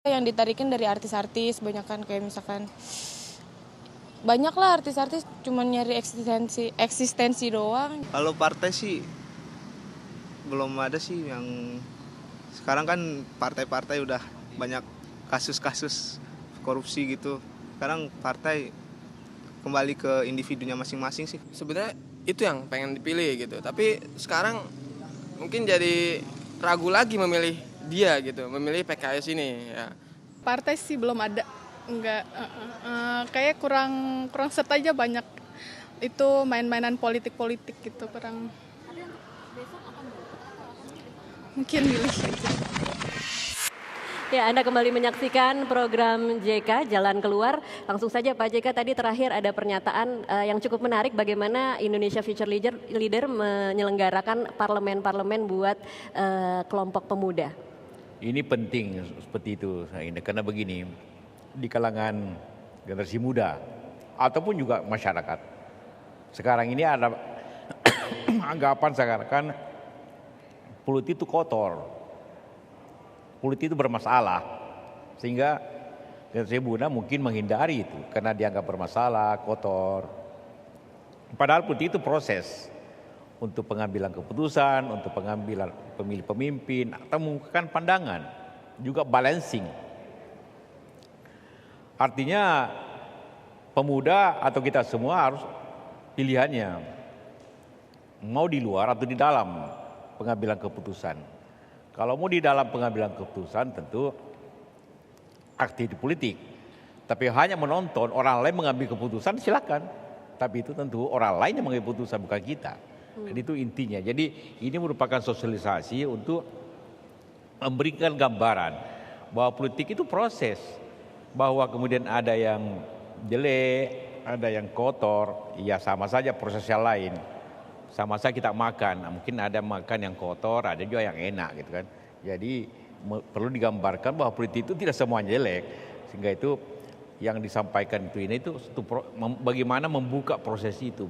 Yang ditarikin dari artis-artis, banyak kan kayak misalkan banyak lah artis-artis cuma nyari eksistensi doang. Kalau partai sih belum ada sih yang sekarang kan partai-partai udah banyak kasus-kasus korupsi gitu. Sekarang partai kembali ke individunya masing-masing sih. Sebenarnya itu yang pengen dipilih gitu. Tapi sekarang mungkin jadi ragu lagi memilih dia gitu, memilih PKS ini ya. Partai sih belum ada, enggak, kayak kurang serta aja banyak itu main-mainan politik gitu kurang. Mungkin milih aja. Ya, Anda kembali menyaksikan program JK Jalan Keluar. Langsung saja Pak JK, tadi terakhir ada pernyataan yang cukup menarik bagaimana Indonesia Future Leader menyelenggarakan parlemen-parlemen buat kelompok pemuda. Ini penting seperti itu, karena begini, di kalangan generasi muda ataupun juga masyarakat sekarang ini ada anggapan seakan-akan politik itu kotor, politik itu bermasalah, sehingga generasi muda mungkin menghindari itu karena dianggap bermasalah, kotor. Padahal politik itu proses untuk pengambilan keputusan, untuk pengambilan pemilih pemimpin, atau mengungkapkan pandangan, juga balancing. Artinya pemuda atau kita semua harus pilihannya, mau di luar atau di dalam pengambilan keputusan. Kalau mau di dalam pengambilan keputusan tentu aktif di politik, tapi hanya menonton orang lain mengambil keputusan silakan, tapi itu tentu orang lain yang mengambil keputusan bukan kita. Jadi itu intinya. Jadi ini merupakan sosialisasi untuk memberikan gambaran bahwa politik itu proses, bahwa kemudian ada yang jelek, ada yang kotor, ya sama saja proses yang lain. Sama saja kita makan, mungkin ada makan yang kotor, ada juga yang enak gitu kan. Jadi perlu digambarkan bahwa politik itu tidak semuanya jelek, sehingga itu yang disampaikan itu bagaimana membuka proses itu,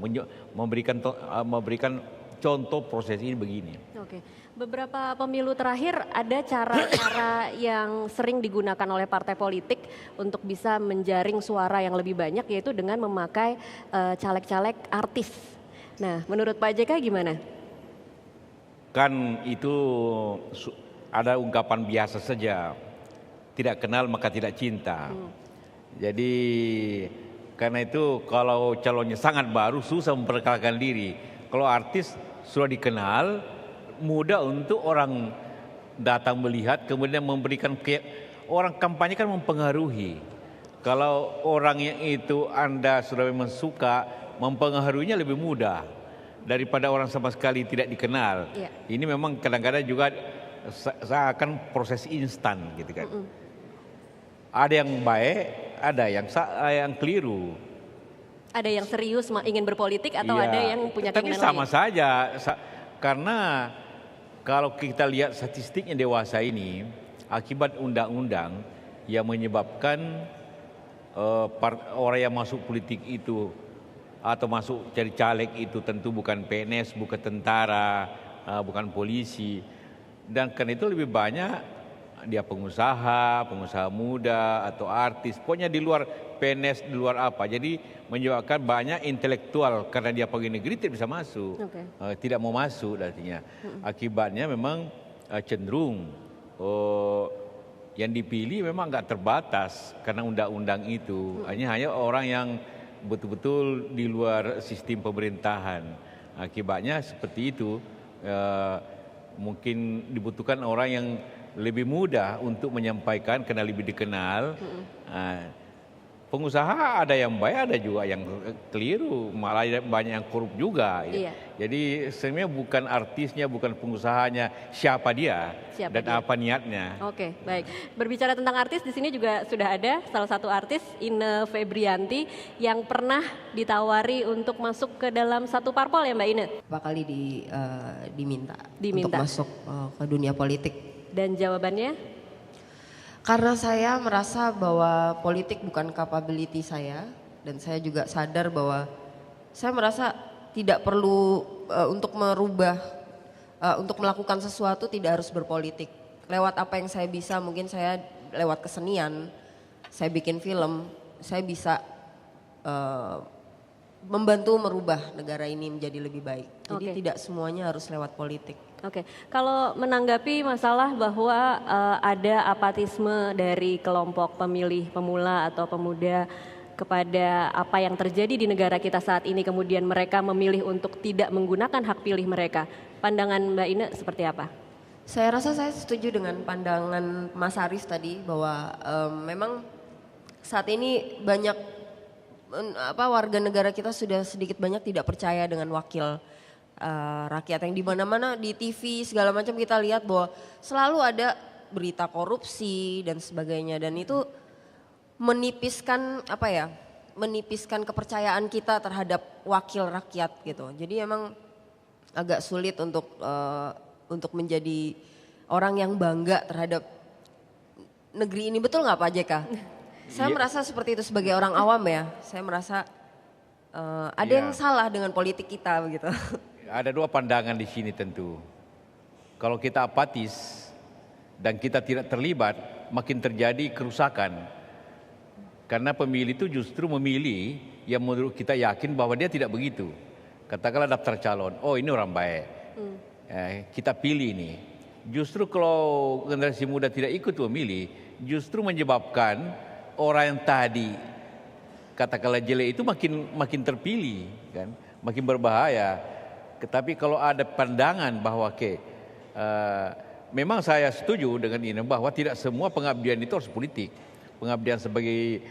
memberikan contoh proses ini begini. Oke, beberapa pemilu terakhir ada cara-cara yang sering digunakan oleh partai politik untuk bisa menjaring suara yang lebih banyak, yaitu dengan memakai caleg-caleg artis. Nah, menurut Pak JK gimana? Kan itu ada ungkapan biasa saja, tidak kenal maka tidak cinta. Jadi karena itu kalau calonnya sangat baru susah memperkenalkan diri. Kalau artis sudah dikenal, mudah untuk orang datang melihat kemudian memberikan orang kampanye kan mempengaruhi. Kalau orang yang itu Anda sudah memang suka, mempengaruhinya lebih mudah daripada orang sama sekali tidak dikenal. Ya. Ini memang kadang-kadang juga seakan proses instan gitu kan. Ada yang baik, ada yang keliru. Ada yang serius ingin berpolitik atau Ya, ada yang punya tapi keinginan sama lain? saja, karena kalau kita lihat statistiknya dewasa ini, akibat undang-undang yang menyebabkan orang yang masuk politik itu atau masuk jadi caleg itu tentu bukan PNS, bukan tentara, bukan polisi, dan karena itu lebih banyak dia pengusaha muda atau artis, pokoknya di luar PNS, di luar apa. Jadi menyebabkan banyak intelektual karena dia pegawai negeri tidak bisa masuk, tidak mau masuk artinya. Akibatnya memang cenderung yang dipilih memang nggak terbatas karena undang-undang itu. Hanya orang yang betul-betul di luar sistem pemerintahan. Akibatnya seperti itu, mungkin dibutuhkan orang yang lebih mudah untuk menyampaikan karena lebih dikenal. Pengusaha ada yang baik, ada juga yang keliru, malah banyak yang korup juga. Iya. Jadi sebenarnya bukan artisnya, bukan pengusahanya, siapa dia dan apa niatnya. Oke, baik. Berbicara tentang artis, di sini juga sudah ada salah satu artis, Ine Febrianti, yang pernah ditawari untuk masuk ke dalam satu parpol ya Mbak Ine? Kali diminta Diminta untuk masuk ke dunia politik. Dan jawabannya? Karena saya merasa bahwa politik bukan capability saya, dan saya juga sadar bahwa saya merasa tidak perlu untuk merubah, untuk melakukan sesuatu tidak harus berpolitik. Lewat apa yang saya bisa, mungkin saya lewat kesenian, saya bikin film, saya bisa membantu merubah negara ini menjadi lebih baik. Jadi Oke. tidak semuanya harus lewat politik. Oke, kalau menanggapi masalah bahwa ada apatisme dari kelompok pemilih pemula atau pemuda kepada apa yang terjadi di negara kita saat ini, kemudian mereka memilih untuk tidak menggunakan hak pilih mereka, pandangan Mbak Ine seperti apa? Saya rasa saya setuju dengan pandangan Mas Arif tadi bahwa memang saat ini banyak warga negara kita sudah sedikit banyak tidak percaya dengan wakil rakyat, yang di mana-mana di TV segala macam kita lihat bahwa selalu ada berita korupsi dan sebagainya, dan itu menipiskan menipiskan kepercayaan kita terhadap wakil rakyat gitu. Jadi emang agak sulit untuk menjadi orang yang bangga terhadap negeri ini, betul nggak Pak JK? Saya merasa seperti itu sebagai orang awam ya. Saya merasa ada yang salah dengan politik kita begitu. Ada dua pandangan di sini tentu. Kalau kita apatis dan kita tidak terlibat, makin terjadi kerusakan. Karena pemilih itu justru memilih yang menurut kita yakin bahwa dia tidak begitu. Katakanlah daftar calon, oh ini orang baik, kita pilih ini. Justru kalau generasi muda tidak ikut memilih, justru menyebabkan orang yang tadi katakanlah jelek itu makin terpilih, kan, makin berbahaya. Tetapi kalau ada pandangan bahwa memang saya setuju dengan ini bahwa tidak semua pengabdian itu harus politik. Pengabdian sebagai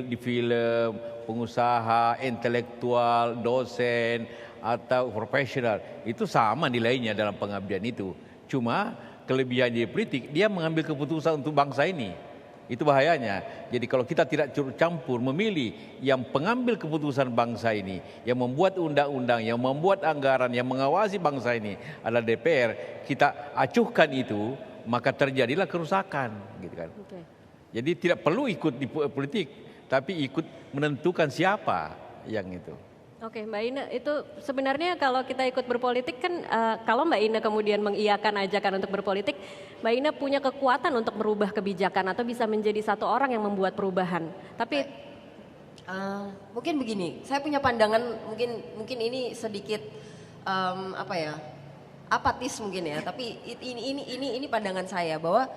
di film, pengusaha, intelektual, dosen atau profesional itu sama nilainya dalam pengabdian itu. Cuma kelebihan di politik, dia mengambil keputusan untuk bangsa ini. Itu bahayanya. Jadi kalau kita tidak campur memilih yang pengambil keputusan bangsa ini, yang membuat undang-undang, yang membuat anggaran, yang mengawasi bangsa ini adalah DPR, kita acuhkan itu, maka terjadilah kerusakan, gitu kan. Oke. Jadi tidak perlu ikut di politik, tapi ikut menentukan siapa yang itu. Oke, Mbak Ine, itu sebenarnya kalau kita ikut berpolitik kan, kalau Mbak Ine kemudian mengiyakan ajakan untuk berpolitik, Mbak Ine punya kekuatan untuk merubah kebijakan atau bisa menjadi satu orang yang membuat perubahan. Tapi mungkin begini, saya punya pandangan, mungkin ini sedikit apatis mungkin ya, tapi ini pandangan saya bahwa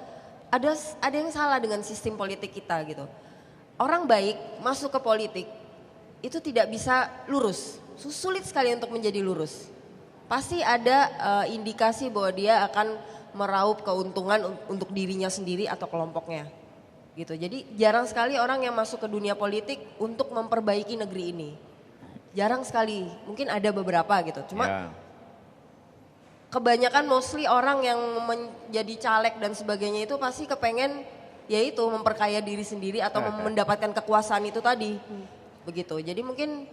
ada yang salah dengan sistem politik kita gitu. Orang baik masuk ke politik itu tidak bisa lurus, sulit sekali untuk menjadi lurus. Pasti ada indikasi bahwa dia akan meraup keuntungan untuk dirinya sendiri atau kelompoknya, gitu. Jadi jarang sekali orang yang masuk ke dunia politik untuk memperbaiki negeri ini. Jarang sekali, mungkin ada beberapa gitu. Cuma kebanyakan mostly orang yang menjadi caleg dan sebagainya itu pasti kepengen yaitu memperkaya diri sendiri atau mendapatkan kekuasaan itu tadi. Begitu. Jadi mungkin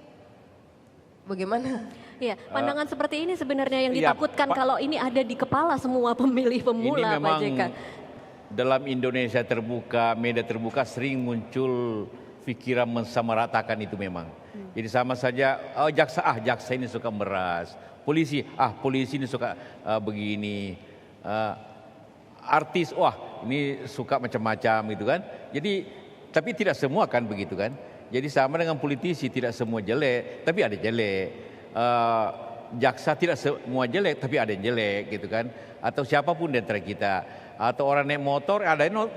bagaimana? Iya, pandangan seperti ini sebenarnya yang ditakutkan kalau ini ada di kepala semua pemilih pemula, Pak JK. Dalam Indonesia terbuka, media terbuka sering muncul pikiran mensamaratakan itu memang. Jadi sama saja, jaksa ini suka meras, polisi ini suka begini, artis ini suka macam-macam gitu kan. Jadi tapi tidak semua kan begitu kan. Jadi sama dengan politisi, tidak semua jelek, tapi ada jelek. Jaksa tidak semua jelek, tapi ada yang jelek gitu kan. Atau siapapun di antara kita. Atau orang naik motor, ada yang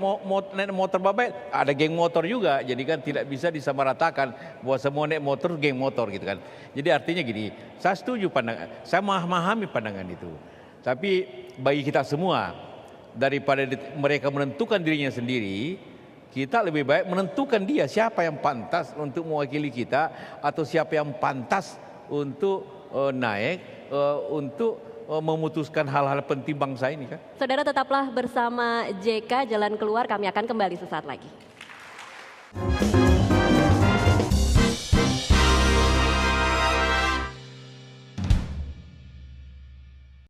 naik motor babai, ada geng motor juga. Jadi kan tidak bisa disamaratakan bahwa semua naik motor geng motor gitu kan. Jadi artinya gini, saya setuju pandangan, saya memahami pandangan itu. Tapi bagi kita semua, daripada mereka menentukan dirinya sendiri, kita lebih baik menentukan dia siapa yang pantas untuk mewakili kita atau siapa yang pantas untuk naik untuk memutuskan hal-hal penting bangsa ini kan. Saudara tetaplah bersama JK Jalan Keluar, kami akan kembali sesaat lagi.